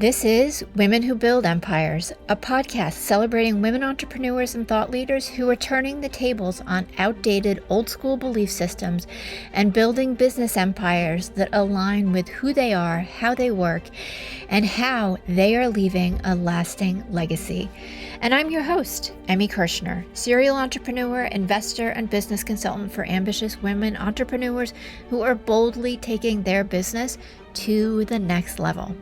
This is Women Who Build Empires, a podcast celebrating women entrepreneurs and thought leaders who are turning the tables on outdated old school belief systems and building business empires that align with who they are, how they work, and how they are leaving a lasting legacy. And I'm your host, Emmy Kirschner, serial entrepreneur, investor, and business consultant for ambitious women entrepreneurs who are boldly taking their business to the next level.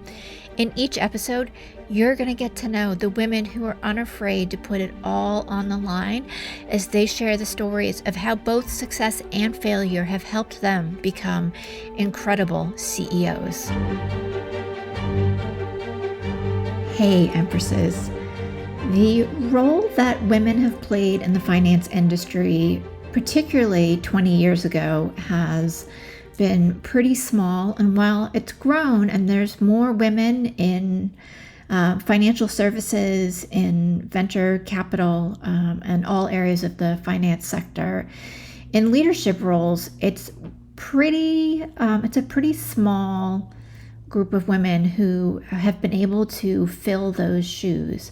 In each episode, you're going to get to know the women who are unafraid to put it all on the line as they share the stories of how both success and failure have helped them become incredible CEOs. Hey, Empresses. The role that women have played in the finance industry, particularly 20 years ago, has been pretty small, and while it's grown and there's more women in financial services, in venture capital, and all areas of the finance sector, in leadership roles, it's a pretty small group of women who have been able to fill those shoes.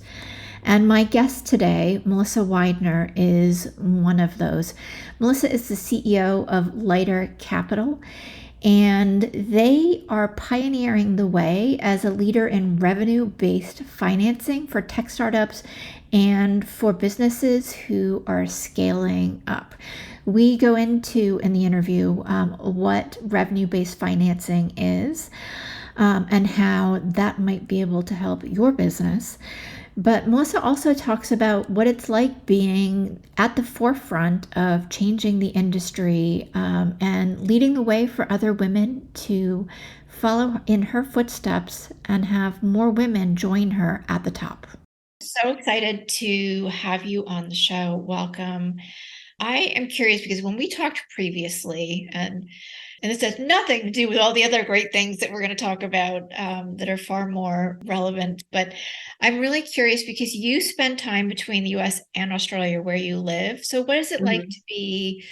And my guest today, Melissa Widner, is one of those. Melissa is the CEO of Lighter Capital, and they are pioneering the way as a leader in revenue-based financing for tech startups and for businesses who are scaling up. We go into, in the interview, what revenue-based financing is and how that might be able to help your business. But Melissa also talks about what it's like being at the forefront of changing the industry and leading the way for other women to follow in her footsteps and have more women join her at the top. So excited to have you on the show. Welcome. I am curious because when we talked previously, and this has nothing to do with all the other great things that we're going to talk about that are far more relevant, but I'm really curious because you spend time between the US and Australia where you live. So what is it like to be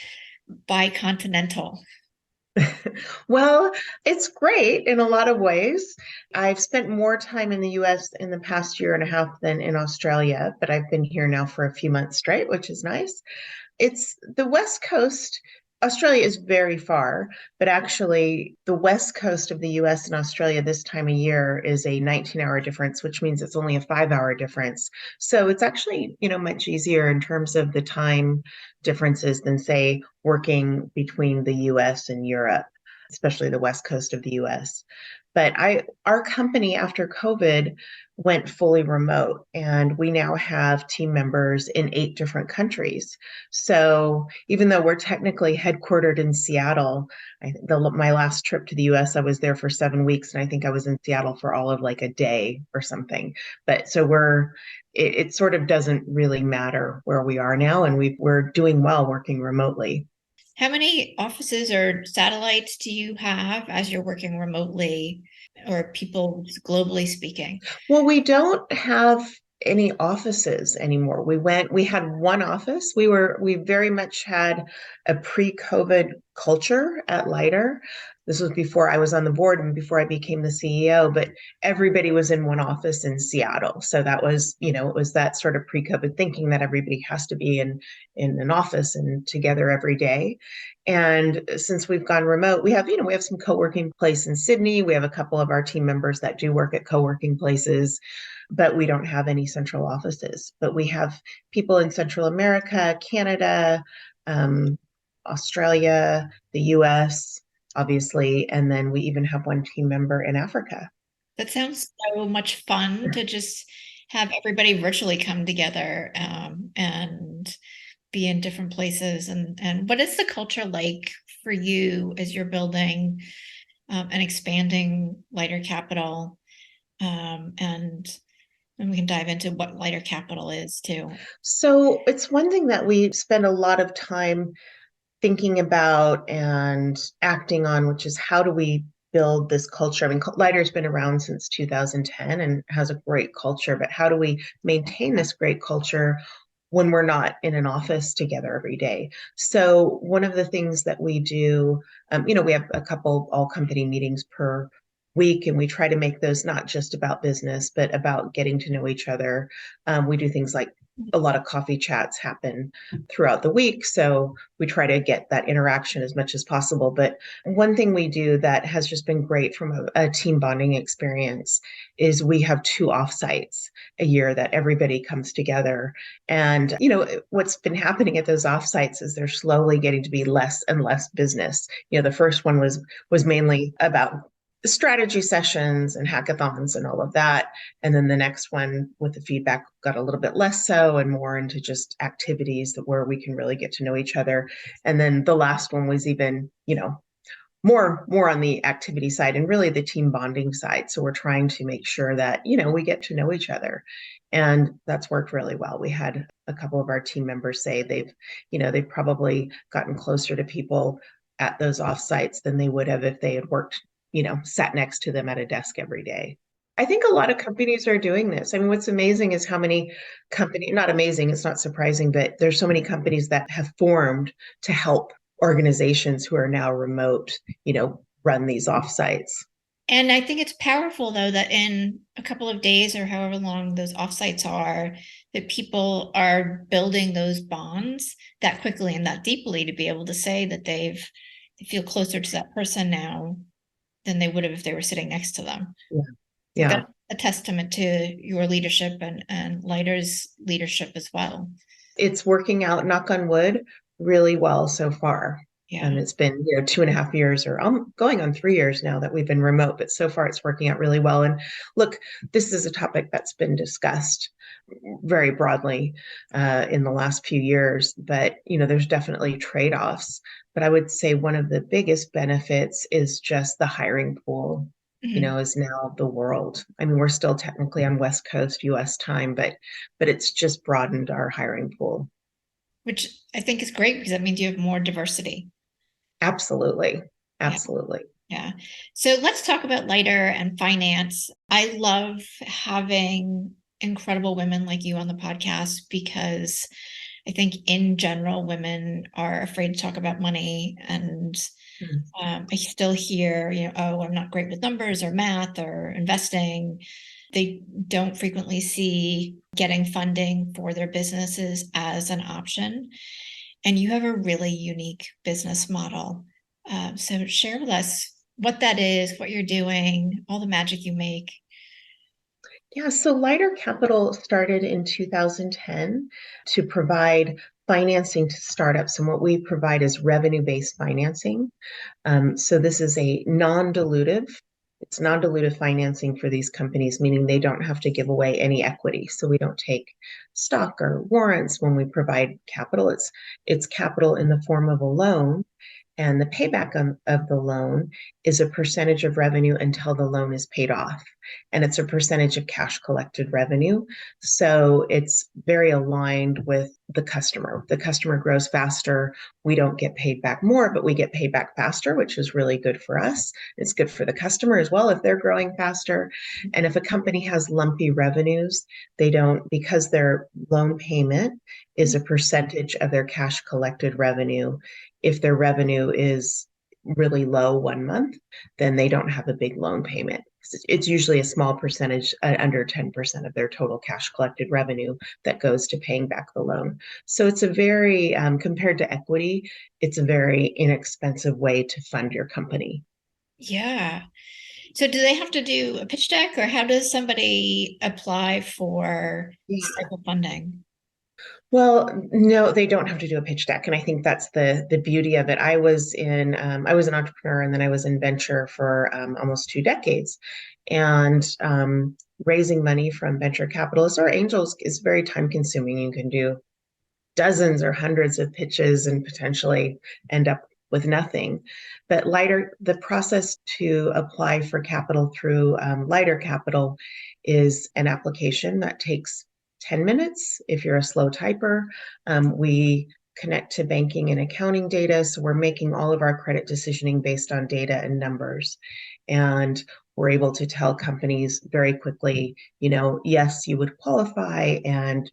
bi-continental? Well, it's great in a lot of ways. I've spent more time in the US in the past year and a half than in Australia, but I've been here now for a few months straight, which is nice. It's the West Coast. Australia is very far, but actually the West Coast of the US and Australia this time of year is a 19-hour difference, which means it's only a 5-hour difference. So it's actually, much easier in terms of the time differences than, say, working between the US and Europe, especially the West Coast of the US. But our company after COVID went fully remote, and we now have team members in 8 different countries. So even though we're technically headquartered in Seattle, my last trip to the US, I was there for 7 weeks, and I think I was in Seattle for all of like a day or something. But so it sort of doesn't really matter where we are now, and we're doing well working remotely. How many offices or satellites do you have as you're working remotely, or people globally speaking? Well, we don't have any offices anymore. We had one office. We very much had a pre-COVID culture at Lighter. This was before I was on the board and before I became the CEO, but everybody was in one office in Seattle. So that was, it was that sort of pre-COVID thinking that everybody has to be in an office and together every day. And since we've gone remote, we have some co-working place in Sydney. We have a couple of our team members that do work at co-working places, but we don't have any central offices. But we have people in Central America, Canada, Australia, the US, obviously, and then we even have one team member in Africa. That sounds so much fun to just have everybody virtually come together and be in different places. And what is the culture like for you as you're building and expanding Lighter Capital? And we can dive into what Lighter Capital is too. So it's one thing that we spend a lot of time thinking about and acting on, which is how do we build this culture? I mean, Lighter's been around since 2010 and has a great culture, but how do we maintain this great culture when we're not in an office together every day? So one of the things that we do, we have a couple all company meetings per week, and we try to make those not just about business, but about getting to know each other. We do things like a lot of coffee chats happen throughout the week. So we try to get that interaction as much as possible. But one thing we do that has just been great from a team bonding experience is we have two offsites a year that everybody comes together. And, what's been happening at those offsites is they're slowly getting to be less and less business. The first one was mainly about strategy sessions and hackathons and all of that. And then the next one with the feedback got a little bit less so and more into just activities that where we can really get to know each other. And then the last one was even, more on the activity side and really the team bonding side. So we're trying to make sure that, we get to know each other. And that's worked really well. We had a couple of our team members say they've probably gotten closer to people at those offsites than they would have if they had worked, sat next to them at a desk every day. I think a lot of companies are doing this. I mean, what's amazing is how many companies, not amazing, it's not surprising, but there's so many companies that have formed to help organizations who are now remote, run these offsites. And I think it's powerful, though, that in a couple of days or however long those offsites are, that people are building those bonds that quickly and that deeply to be able to say that they feel closer to that person now than they would have if they were sitting next to them. Yeah. Yeah. That's a testament to your leadership and Lighter's leadership as well. It's working out, knock on wood, really well so far. Yeah. It's been 2.5 years or going on 3 years now that we've been remote, but so far it's working out really well. And look, this is a topic that's been discussed very broadly in the last few years, but there's definitely trade-offs. But I would say one of the biggest benefits is just the hiring pool. Is now the world. I mean, we're still technically on West Coast US time, but it's just broadened our hiring pool. Which I think is great because that means you have more diversity. Absolutely. Absolutely. Yeah. So let's talk about Lighter and finance. I love having incredible women like you on the podcast because I think in general, women are afraid to talk about money. And I still hear, oh, I'm not great with numbers or math or investing. They don't frequently see getting funding for their businesses as an option. And you have a really unique business model. So share with us what that is, what you're doing, all the magic you make. Yeah, so Lighter Capital started in 2010 to provide financing to startups. And what we provide is revenue-based financing. So this is it's non-dilutive financing for these companies, meaning they don't have to give away any equity. So we don't take stock or warrants when we provide capital. It's capital in the form of a loan. And the payback of the loan is a percentage of revenue until the loan is paid off. And it's a percentage of cash collected revenue. So it's very aligned with the customer. The customer grows faster. We don't get paid back more, but we get paid back faster, which is really good for us. It's good for the customer as well if they're growing faster. And if a company has lumpy revenues, they don't, because their loan payment is a percentage of their cash collected revenue. If their revenue is really low one month, then they don't have a big loan payment. It's usually a small percentage, under 10% of their total cash collected revenue that goes to paying back the loan. So it's a very, compared to equity, it's a very inexpensive way to fund your company. Yeah. So do they have to do a pitch deck or how does somebody apply for this type of funding? Well, no, they don't have to do a pitch deck, and I think that's the beauty of it. I was an entrepreneur, and then I was in venture for almost 2 decades, and raising money from venture capitalists or angels is very time consuming. You can do dozens or hundreds of pitches and potentially end up with nothing. But the process to apply for capital through Lighter Capital is an application that takes 10 minutes if you're a slow typer. We connect to banking and accounting data. So we're making all of our credit decisioning based on data and numbers. And we're able to tell companies very quickly, yes, you would qualify and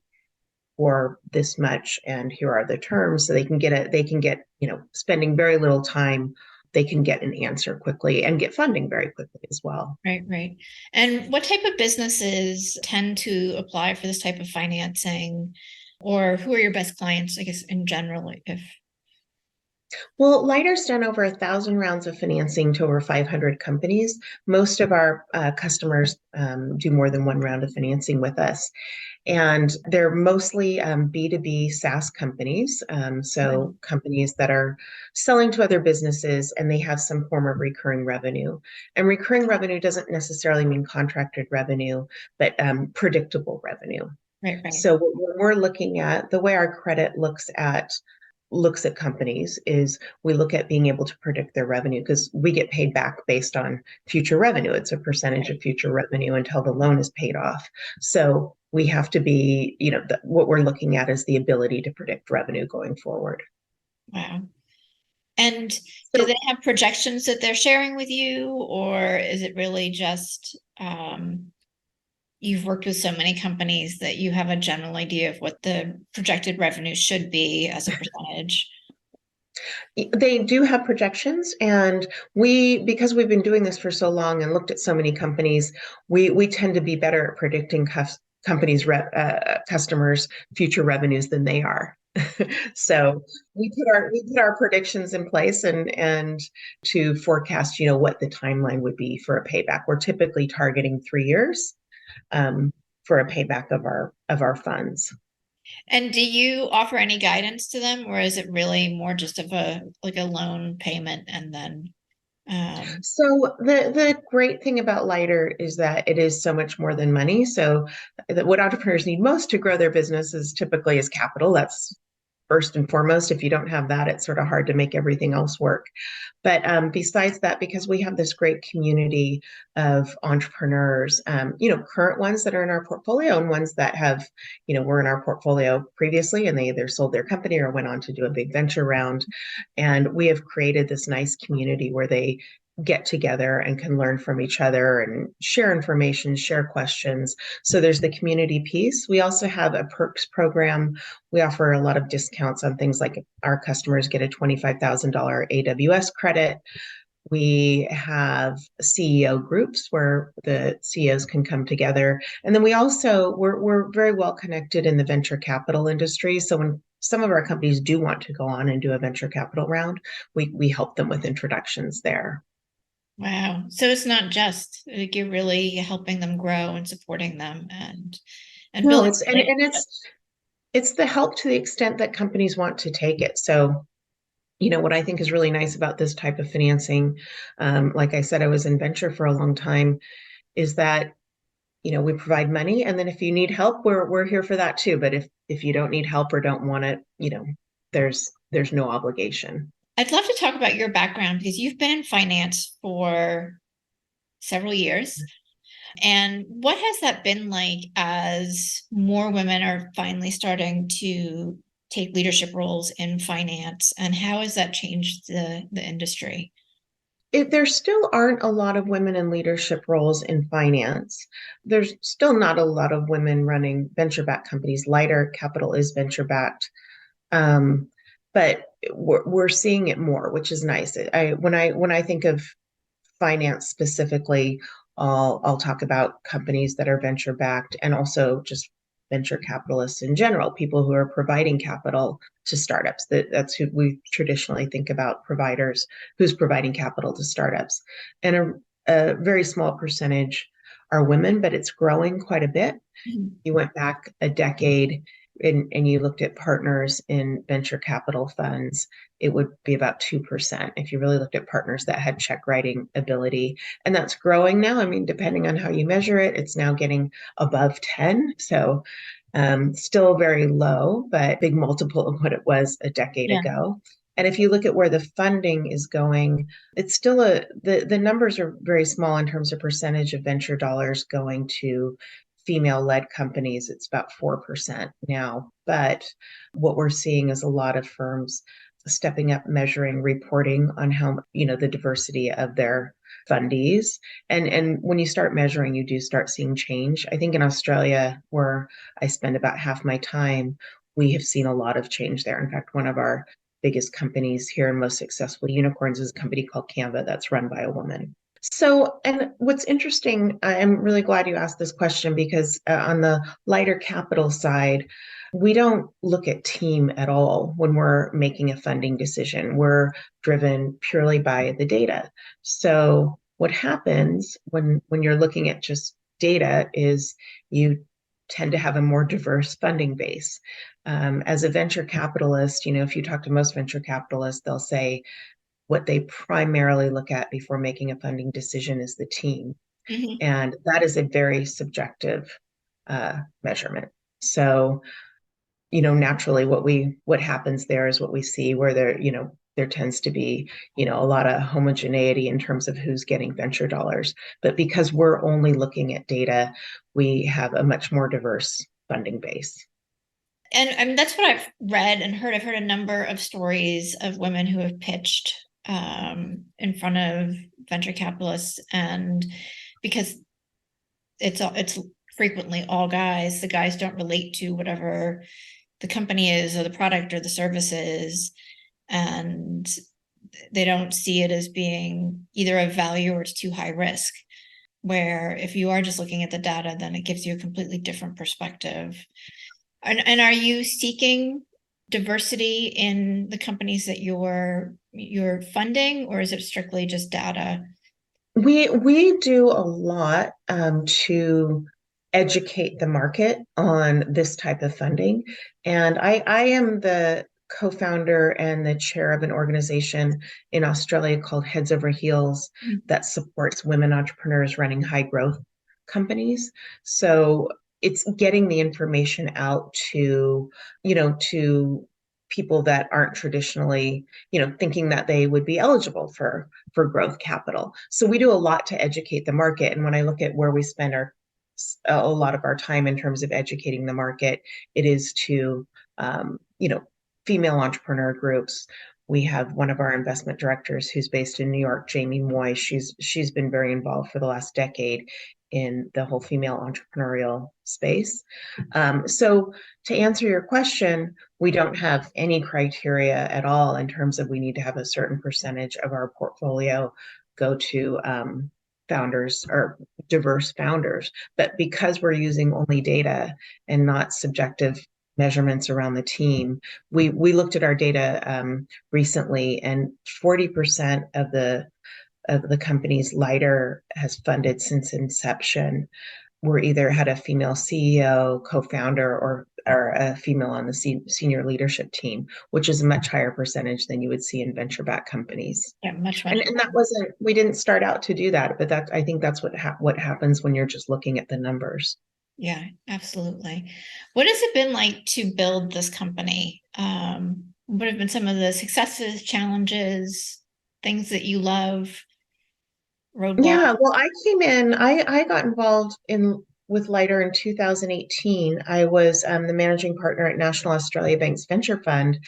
for this much, and here are the terms. So they can get, spending very little time they can get an answer quickly and get funding very quickly as well. Right, right. And what type of businesses tend to apply for this type of financing, or who are your best clients, I guess, in general, if Well, Lighter's done over 1,000 rounds of financing to over 500 companies. Most of our customers do more than one round of financing with us. And they're mostly B2B SaaS companies. So companies that are selling to other businesses and they have some form of recurring revenue. And recurring revenue doesn't necessarily mean contracted revenue, but predictable revenue. right, right, So when we're looking at the way our credit looks at companies is we look at being able to predict their revenue because we get paid back based on future revenue. It's a percentage of future revenue until the loan is paid off. So we have to be, what we're looking at is the ability to predict revenue going forward. wow. And do So they have projections that they're sharing with you, or is it really just you've worked with so many companies that you have a general idea of what the projected revenue should be as a percentage? they do have projections, and because we've been doing this for so long and looked at so many companies, we tend to be better at predicting customers' future revenues than they are. So we put our predictions in place and to forecast, what the timeline would be for a payback. We're typically targeting 3 years for a payback of our funds. And do you offer any guidance to them, or is it really more just of a like a loan payment and then So the great thing about Lighter is that it is so much more than money. So what entrepreneurs need most to grow their business is capital. That's first and foremost. If you don't have that, it's sort of hard to make everything else work. But besides that, because we have this great community of entrepreneurs, current ones that are in our portfolio and ones that have, were in our portfolio previously and they either sold their company or went on to do a big venture round. And we have created this nice community where they get together and can learn from each other and share information, share questions. So there's the community piece. We also have a perks program. We offer a lot of discounts on things like our customers get a $25,000 AWS credit. We have CEO groups where the CEOs can come together. And then we're very well connected in the venture capital industry. So when some of our companies do want to go on and do a venture capital round, we help them with introductions there. wow. So it's not just like you're really helping them grow and supporting them and No, building it's and, and relationships. it's the help to the extent that companies want to take it. So, what I think is really nice about this type of financing, like I said, I was in venture for a long time, is that we provide money, and then if you need help, we're here for that too. But if you don't need help or don't want it, there's no obligation. I'd love to talk about your background because you've been in finance for several years. And what has that been like as more women are finally starting to take leadership roles in finance? And how has that changed the industry? There still aren't a lot of women in leadership roles in finance. There's still not a lot of women running venture-backed companies. Lighter Capital is venture-backed. Um, but we're seeing it more, which is nice. When I think of finance specifically, I'll talk about companies that are venture backed and also just venture capitalists in general, people who are providing capital to startups. That's who we traditionally think about, providers who's providing capital to startups. And a very small percentage are women, but it's growing quite a bit. Mhm. You went back a decade and you looked at partners in venture capital funds, it would be about 2%. If you really looked at partners that had check writing ability, and that's growing now. I mean, depending on how you measure it, it's now getting above 10. So still very low, but big multiple of what it was a decade Yeah. ago. And if you look at where the funding is going, it's still the numbers are very small in terms of percentage of venture dollars going to female-led companies. It's about 4% now. But what we're seeing is a lot of firms stepping up, measuring, reporting on how, the diversity of their fundees. And when you start measuring, you do start seeing change. I think in Australia, where I spend about half my time, we have seen a lot of change there. In fact, one of our biggest companies here and most successful unicorns is a company called Canva that's run by a woman. So, and what's interesting, I'm really glad you asked this question because on the lighter capital side, we don't look at team at all when we're making a funding decision. We're driven purely by the data. So, what happens when you're looking at just data is you tend to have a more diverse funding base. As a venture capitalist, if you talk to most venture capitalists, they'll say what they primarily look at before making a funding decision is the team. Mm-hmm. And that is a very subjective measurement. So, naturally what happens there is what we see where there tends to be, a lot of homogeneity in terms of who's getting venture dollars. But because we're only looking at data, we have a much more diverse funding base. And I mean, that's what I've read and heard. I've heard a number of stories of women who have pitched in front of venture capitalists, and because it's frequently all guys, the guys don't relate to whatever the company is or the product or the services, and they don't see it as being either of value or it's too high risk. Where if you are just looking at the data, then it gives you a completely different perspective. And are you seeking diversity in the companies that you're funding, or is it strictly just data? We do a lot to educate the market on this type of funding. And I am the co-founder and the chair of an organization in Australia called Heads Over Heels that supports women entrepreneurs running high growth companies. So it's getting the information out to people that aren't traditionally, thinking that they would be eligible for growth capital. So we do a lot to educate the market. And when I look at where we spend a lot of our time in terms of educating the market, it is to, female entrepreneur groups. We have one of our investment directors who's based in New York, Jamie Moy. She's been very involved for the last decade in the whole female entrepreneurial space. So to answer your question, we don't have any criteria at all in terms of we need to have a certain percentage of our portfolio go to founders or diverse founders. But because we're using only data and not subjective measurements around the team, we looked at our data recently, and 40% of the companies Lighter has funded since inception were either had a female CEO, co-founder, or a female on the senior leadership team, which is a much higher percentage than you would see in venture-backed companies. Yeah, much. And that wasn't, we didn't start out to do that, but I think that's what happens when you're just looking at the numbers. Yeah, absolutely. What has it been like to build this company? What have been some of the successes, challenges, things that you love, roadblocks? Yeah, well, I got involved with Lighter in 2018. I was the managing partner at National Australia Bank's venture fund,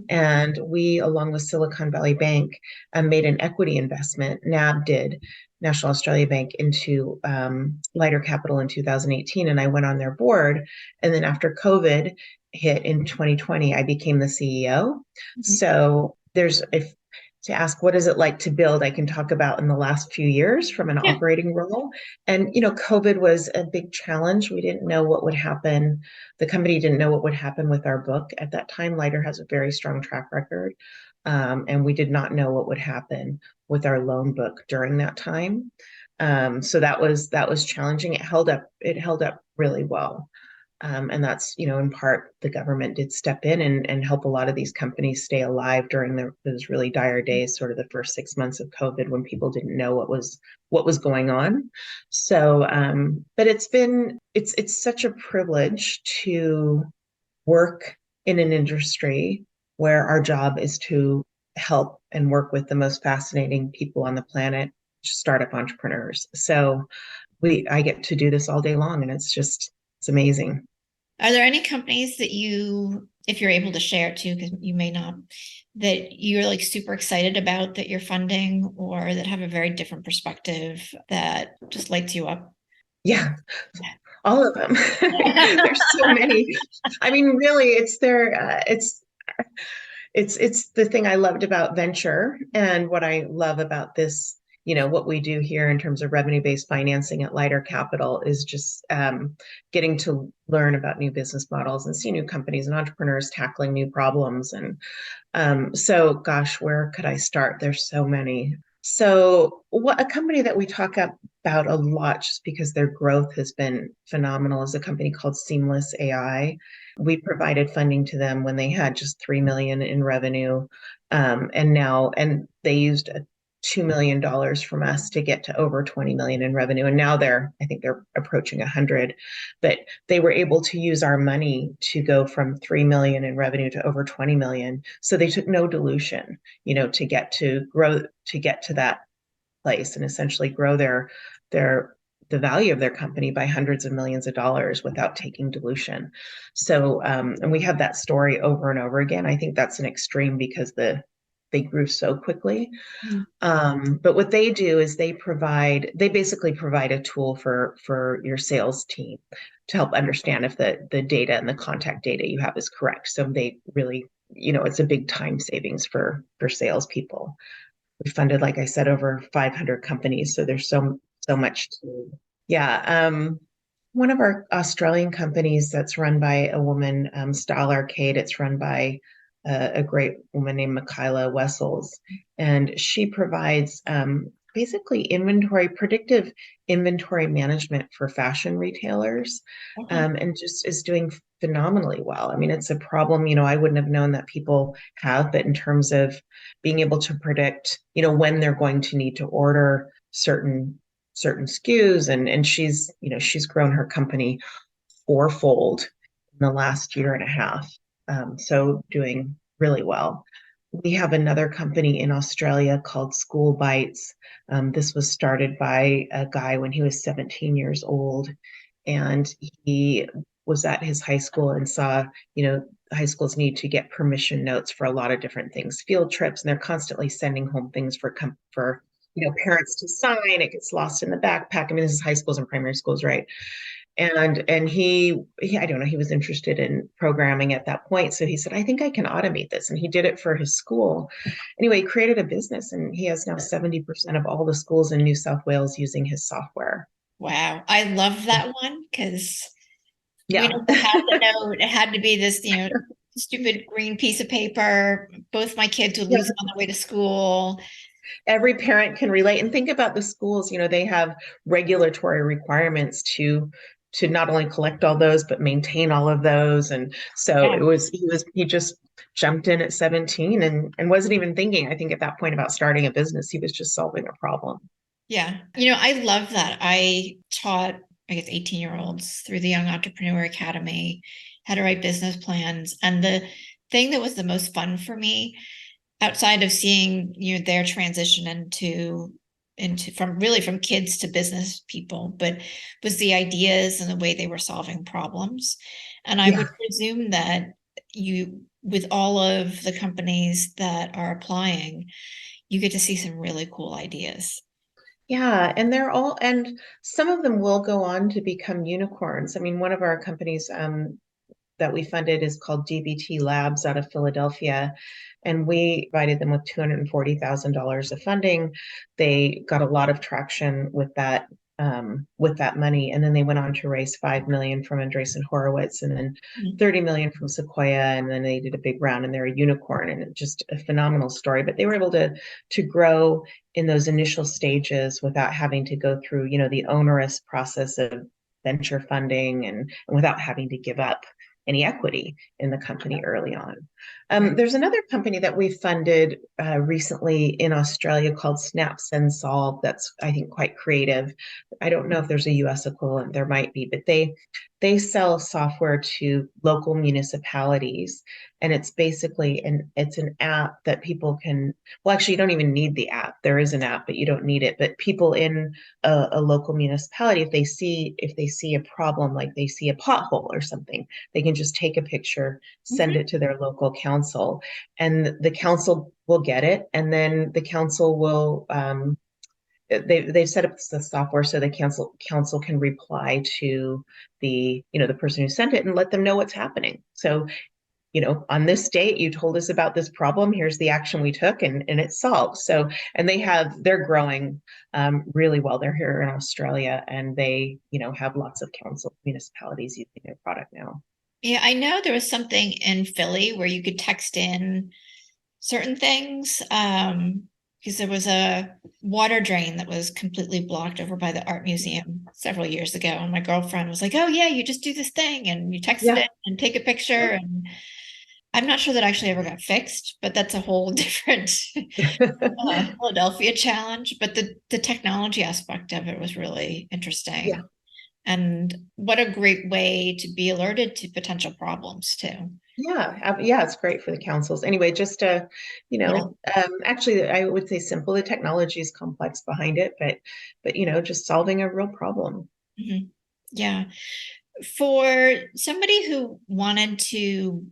and we, along with Silicon Valley Bank, made an equity investment. NAB did, National Australia Bank, into Lighter Capital in 2018, and I went on their board. And then after COVID hit in 2020, I became the CEO. So if to ask what is it like to build, I can talk about in the last few years from an operating role. And COVID was a big challenge. We didn't know what would happen. The company didn't know what would happen with our book at that time. Lighter has a very strong track record, and we did not know what would happen with our loan book during that time. So that was challenging. It held up really well. And that's, in part, the government did step in and help a lot of these companies stay alive during those really dire days, sort of the first 6 months of COVID when people didn't know what was going on. So, but it's such a privilege to work in an industry where our job is to help and work with the most fascinating people on the planet, startup entrepreneurs. So I get to do this all day long, and it's amazing. Are there any companies that if you're able to share too, because you may not, that you're like super excited about that you're funding, or that have a very different perspective that just lights you up? Yeah, all of them. There's so many. I mean, really, It's the thing I loved about venture, and what I love about this, what we do here in terms of revenue-based financing at Lighter Capital is just getting to learn about new business models and see new companies and entrepreneurs tackling new problems. And so, gosh, where could I start? There's so many. So, what a company that we talk about a lot, just because their growth has been phenomenal, is a company called Seamless AI. We provided funding to them when they had just 3 million in revenue, and they used $2 million from us to get to over 20 million in revenue, and now I think they're approaching 100. But they were able to use our money to go from 3 million in revenue to over 20 million. So they took no dilution, to get to that place and essentially grow their the value of their company by hundreds of millions of dollars without taking dilution. So, and we have that story over and over again. I think that's an extreme because they grew so quickly. Mm. But what they do is they basically provide a tool for your sales team to help understand if the data and the contact data you have is correct. So they really, it's a big time savings for salespeople. We funded, like I said, over 500 companies. So there's so much to, yeah. One of our Australian companies that's run by a woman, Style Arcade, it's run by a great woman named Michaela Wessels, and she provides basically predictive inventory management for fashion retailers, Okay. and just is doing phenomenally well. I mean, it's a problem, I wouldn't have known that people have, but in terms of being able to predict, when they're going to need to order certain SKUs, and she's grown her company fourfold in the last year and a half. So doing really well. We have another company in Australia called School Bites. This was started by a guy when he was 17 years old, and he was at his high school and saw, high schools need to get permission notes for a lot of different things, field trips, and they're constantly sending home things for parents to sign. It gets lost in the backpack. I mean, this is high schools and primary schools, right? And he I don't know, he was interested in programming at that point, so he said, I think I can automate this, and he did it for his school. Anyway, he created a business, and he has now 70% of all the schools in New South Wales using his software. Wow. I love that one because we Yeah. never had the note. It had to be this, stupid green piece of paper. Both my kids would Yeah. lose it on the way to school. Every parent can relate, and think about the schools, they have regulatory requirements to not only collect all those but maintain all of those. And so Yeah. he just jumped in at 17 and wasn't even thinking, I think, at that point about starting a business. He was just solving a problem. Yeah. I love that. I taught, I guess, 18-year-olds through the Young Entrepreneur Academy how to write business plans. And the thing that was the most fun for me, outside of seeing, their transition into from kids to business people, but was the ideas and the way they were solving problems. And I Yeah. would presume that with all of the companies that are applying, you get to see some really cool ideas. Yeah, and some of them will go on to become unicorns. I mean, one of our companies that we funded is called DBT Labs out of Philadelphia. And we provided them with $240,000 of funding. They got a lot of traction with that money. And then they went on to raise 5 million from Andreessen Horowitz, and then Mm. 30 million from Sequoia. And then they did a big round, and they're a unicorn, and it's just a phenomenal story. But they were able to grow in those initial stages without having to go through, the onerous process of venture funding, and without having to give up any equity in the company early on. There's another company that we funded recently in Australia called Snap Send Solve. That's, I think, quite creative. I don't know if there's a US equivalent. There might be, but they sell software to local municipalities, and it's basically it's an app that people can. Well, actually, you don't even need the app. There is an app, but you don't need it. But people in a local municipality, if they see a problem, like they see a pothole or something, they can just take a picture, send Mhm. it to their local council, and the council will get it, and then the council will they've set up the software so the council can reply to the person who sent it and let them know what's happening. So on this date, you told us about this problem. Here's the action we took, and it's solved. So, and they're growing really well. They're here in Australia, and they, have lots of council municipalities using their product now. Yeah, I know there was something in Philly where you could text in certain things. Because there was a water drain that was completely blocked over by the art museum several years ago. And my girlfriend was like, "Oh yeah, you just do this thing and you text it Yeah. in and take a picture." And I'm not sure that actually ever got fixed, but that's a whole different Philadelphia challenge. But the technology aspect of it was really Yeah. interesting. And what a great way to be alerted to potential problems too. Yeah, it's great for the councils. Anyway, just Yeah. actually, I would say simple. The technology is complex behind it, but just solving a real problem. Mhm. Yeah. For somebody who wanted to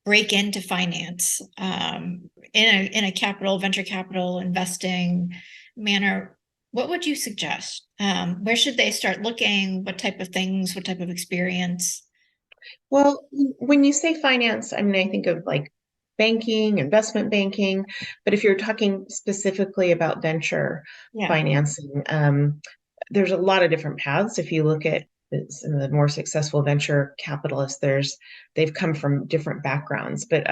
break into finance in a capital, venture capital investing manner, what would you suggest? Where should they start looking? What type of things? What type of experience? Well, when you say finance, I mean, I think of like banking, investment banking, but if you're talking specifically about venture Yeah. financing, there's a lot of different paths. If you look at some of the more successful venture capitalists, they've come from different backgrounds. But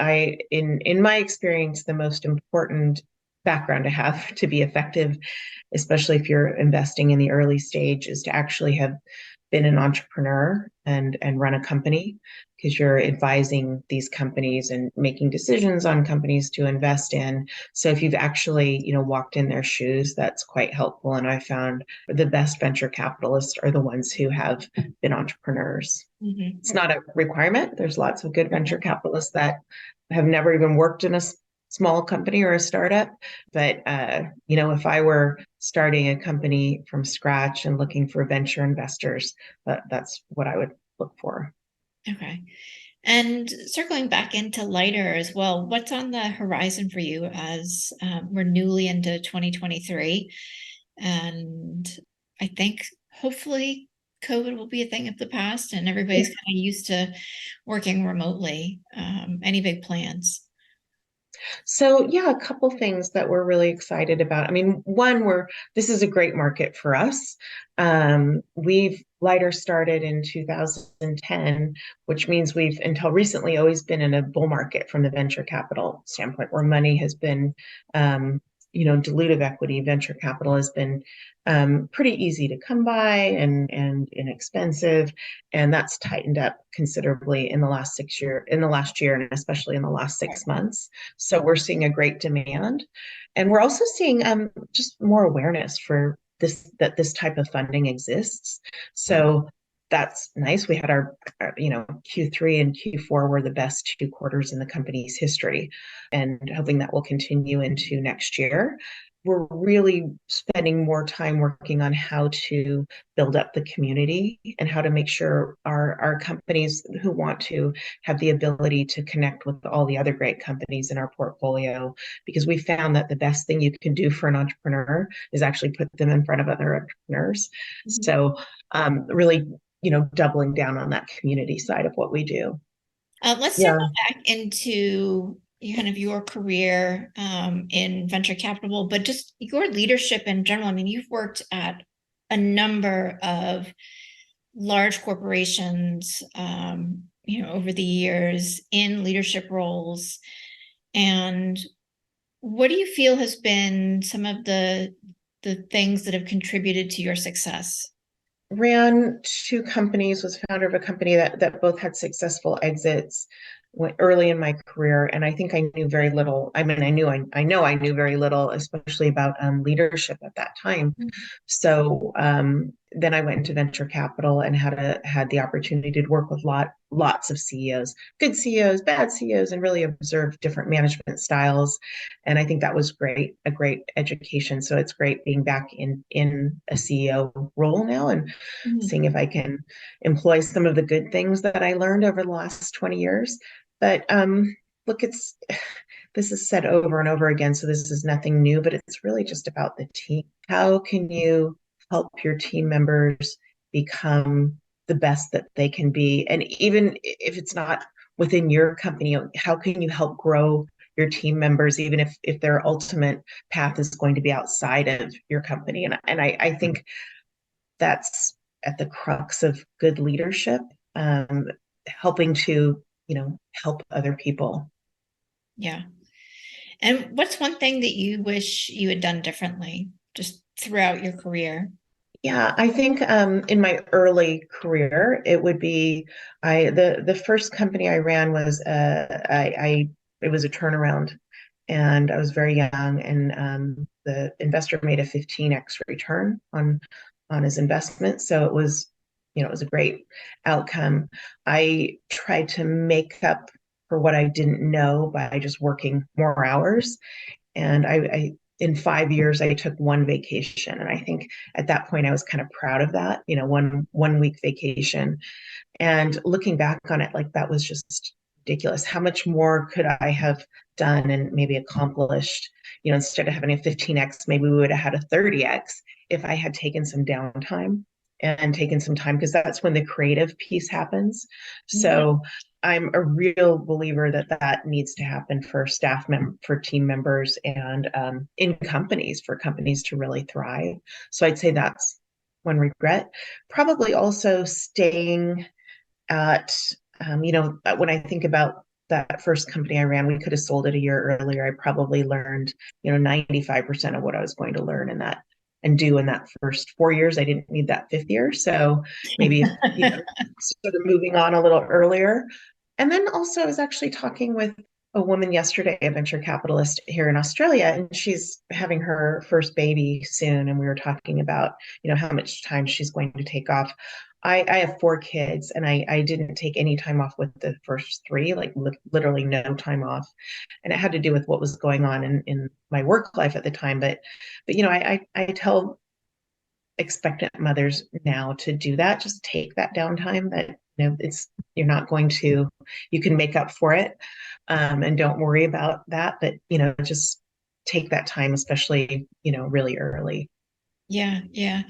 in my experience, the most important background to have to be effective, especially if you're investing in the early stage, is to actually have been an entrepreneur and run a company, because you're advising these companies and making decisions on companies to invest in. So if you've actually, walked in their shoes, that's quite helpful. And I found the best venture capitalists are the ones who have been entrepreneurs. Mhm. It's not a requirement. There's lots of good venture capitalists that have never even worked in a small company or a startup. But, if I were starting a company from scratch and looking for venture investors, that's what I would look for. Okay. And circling back into lighter as well, what's on the horizon for you as we're newly into 2023? And I think hopefully COVID will be a thing of the past and everybody's kind of used to working remotely. Any big plans? So yeah, a couple things that we're really excited about. I mean, one, this is a great market for us. We've Lighter started in 2010, which means we've until recently always been in a bull market from the venture capital standpoint, where money has been, dilutive equity. Venture capital has been pretty easy to come by and inexpensive, and that's tightened up considerably in the last year, and especially in the last 6 months. So we're seeing a great demand. And we're also seeing just more awareness for this type of funding exists. So that's nice. We had our Q3 and Q4 were the best 2 quarters in the company's history, and hoping that will continue into next year. We're really spending more time working on how to build up the community and how to make sure our companies who want to have the ability to connect with all the other great companies in our portfolio, because we found that the best thing you can do for an entrepreneur is actually put them in front of other entrepreneurs. Mhm. So really, doubling down on that community side of what we do. Let's Yeah. circle back into kind of your career in venture capital, but just your leadership in general. I mean, you've worked at a number of large corporations, over the years in leadership roles. And what do you feel has been some of the things that have contributed to your success? Ran 2 companies, was founder of a company that both had successful exits early in my career. And I think I knew very little. I mean, I know I knew very little, especially about leadership at that time. So then I went into venture capital and had the opportunity to work with lots of CEOs, good CEOs, bad CEOs, and really observe different management styles. And I think that was a great education. So it's great being back in a CEO role now, and Mhm. seeing if I can employ some of the good things that I learned over the last 20 years. But look, this is said over and over again, so this is nothing new, but it's really just about the team. How can you help your team members become the best that they can be? And even if it's not within your company, how can you help grow your team members, even if their ultimate path is going to be outside of your company. And I think that's at the crux of good leadership, um, helping to, help other people. Yeah. And what's one thing that you wish you had done differently just throughout your career? Yeah, I think in my early career, it would be the first company I ran was I it was a turnaround, and I was very young, and the investor made a 15x return on his investment, so it was a great outcome. I tried to make up for what I didn't know by just working more hours, and I in 5 years I took one vacation, and I think at that point I was kind of proud of that, one week vacation. And looking back on it, like that was just ridiculous. How much more could I have done and maybe accomplished? Instead of having a 15x, maybe we would have had a 30x if I had taken some downtime and taken some time, because that's when the creative piece happens. Yeah. So I'm a real believer that that needs to happen for for team members, and in companies, for companies to really thrive. So I'd say that's one regret. Probably also staying at, when I think about that first company I ran, we could have sold it a year earlier. I probably learned, 95% of what I was going to learn in that and do in that first 4 years. I didn't need that fifth year. So maybe, sort of moving on a little earlier. And then also, I was actually talking with a woman yesterday, a venture capitalist here in Australia, and she's having her first baby soon. And we were talking about, how much time she's going to take off. I have 4 kids, and I didn't take any time off with the first three, like literally no time off. And it had to do with what was going on in my work life at the time. But I tell expectant mothers now to do that. Just take that downtime, that, you're not going to, you can make up for it. And don't worry about that. But, just take that time, especially, really early. Yeah, yeah.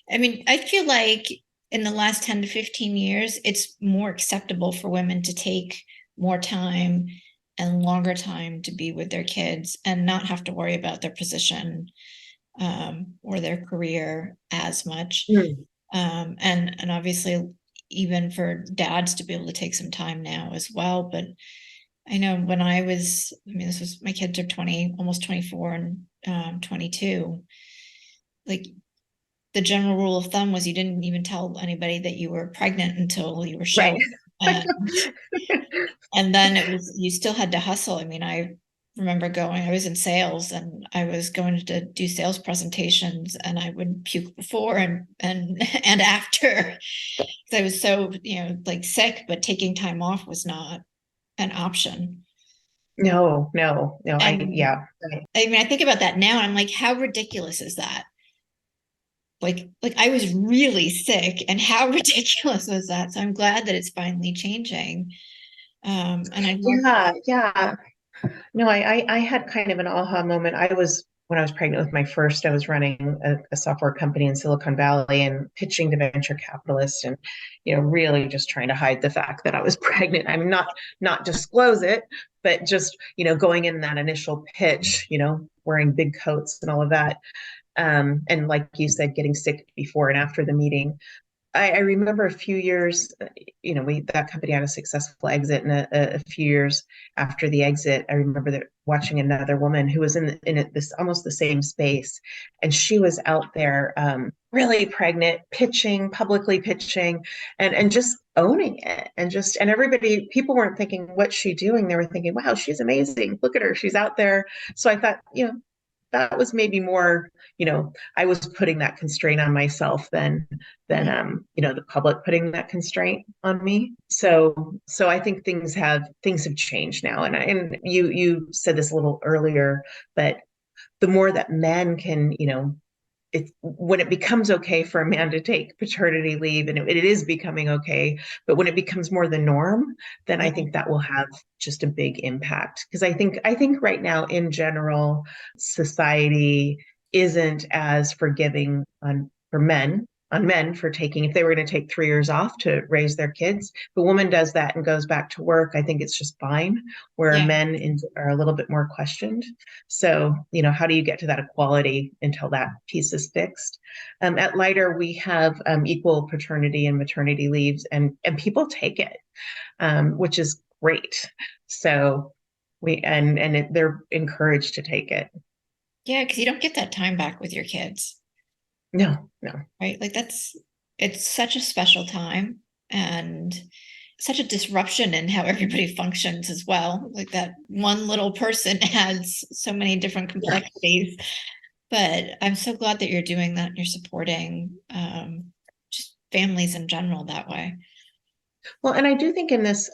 I mean, I feel like in the last 10 to 15 years, it's more acceptable for women to take more time and longer time to be with their kids and not have to worry about their position or their career as much. Mm. And obviously, even for dads to be able to take some time now as well. But I know when I mean, this was, my kids are 20, almost 24 and 22. Like the general rule of thumb was you didn't even tell anybody that you were pregnant until you were Right. showing. And then it was, you still had to hustle. I mean, I remember I was in sales and I was going to do sales presentations, and I would puke before and and after. I was so, like sick, but taking time off was not an option. No, no, no. And Yeah. I mean, I think about that now and I'm like, how ridiculous is that? Like I was really sick, and how ridiculous was that? So I'm glad that it's finally changing. And I love, Yeah. Yeah. No, I had kind of an aha moment. When I was pregnant with my first, I was running a software company in Silicon Valley and pitching to venture capitalists, and, really just trying to hide the fact that I was pregnant. I mean, not disclose it, but just, going in that initial pitch, wearing big coats and all of that. And like you said, getting sick before and after the meeting. I remember a few years, that company had a successful exit, and a few years after the exit, I remember that watching another woman who was in this almost the same space, and she was out there, really pregnant, pitching, publicly pitching, and just owning it, and everybody, people weren't thinking, what's she doing? They were thinking, wow, she's amazing. Look at her, she's out there. So I thought, that was maybe more, I was putting that constraint on myself than the public putting that constraint on me. So I think things have changed now. And you said this a little earlier, but the more that men can, when it becomes okay for a man to take paternity leave, and it is becoming okay, but when it becomes more the norm, then I yeah, think that will have just a big impact. Because I think right now in general, society isn't as forgiving for men, on men for taking, if they were going to take 3 years off to raise their kids. If a woman does that and goes back to work, I think it's just fine, where Yeah. men are a little bit more questioned. So, how do you get to that equality until that piece is fixed? At Lighter, we have equal paternity and maternity leaves, and people take it, which is great. So they're encouraged to take it. Yeah, because you don't get that time back with your kids, No, no. right? Like it's such a special time and such a disruption in how everybody functions as well. Like that one little person adds so many different complexities. But I'm so glad that you're doing that and you're supporting just families in general that way. Well, and I do think in this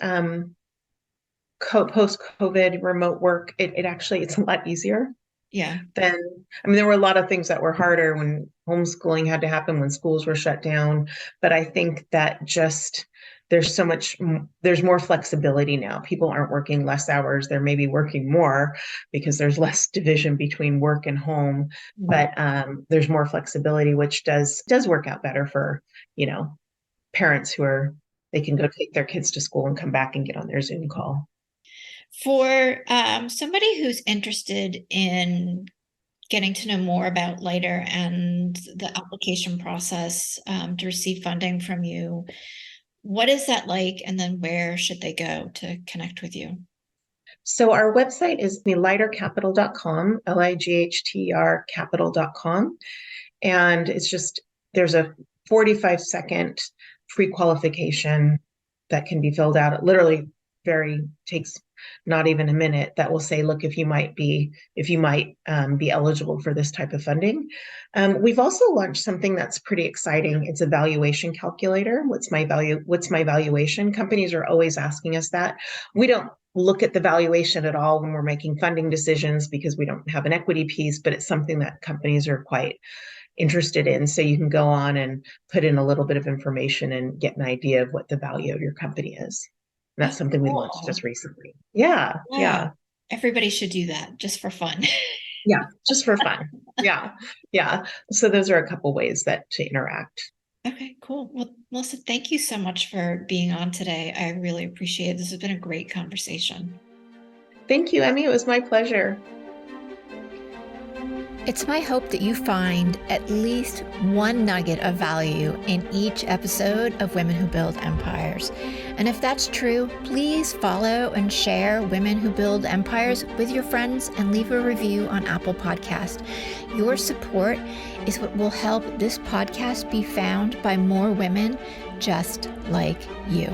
post-COVID remote work, it actually it's a lot easier Yeah. than, I mean, there were a lot of things that were harder when homeschooling had to happen, when schools were shut down. But I think that just there's more flexibility now. People aren't working less hours. They're maybe working more because there's less division between work and home. But there's more flexibility, which does work out better for, parents they can go take their kids to school and come back and get on their Zoom call. For somebody who's interested in getting to know more about Lighter and the application process to receive funding from you, what is that like? And then where should they go to connect with you? So our website is lightercapital.com, Lightr capital.com. And there's a 45-second pre-qualification that can be filled out. It literally takes not even a minute, that will say, look, if you might be eligible for this type of funding. We've also launched something that's pretty exciting. It's a valuation calculator. What's my valuation? Companies are always asking us that. We don't look at the valuation at all when we're making funding decisions because we don't have an equity piece, but it's something that companies are quite interested in. So you can go on and put in a little bit of information and get an idea of what the value of your company is. And that's That's something we launched cool. just recently. Yeah. Yeah. Everybody should do that just for fun. Yeah. Just for fun. Yeah. Yeah. So those are a couple ways to interact. Okay, cool. Well, Melissa, thank you so much for being on today. I really appreciate it. This has been a great conversation. Thank you, Emmy. It was my pleasure. It's my hope that you find at least one nugget of value in each episode of Women Who Build Empires. And if that's true, please follow and share Women Who Build Empires with your friends and leave a review on Apple Podcast. Your support is what will help this podcast be found by more women just like you.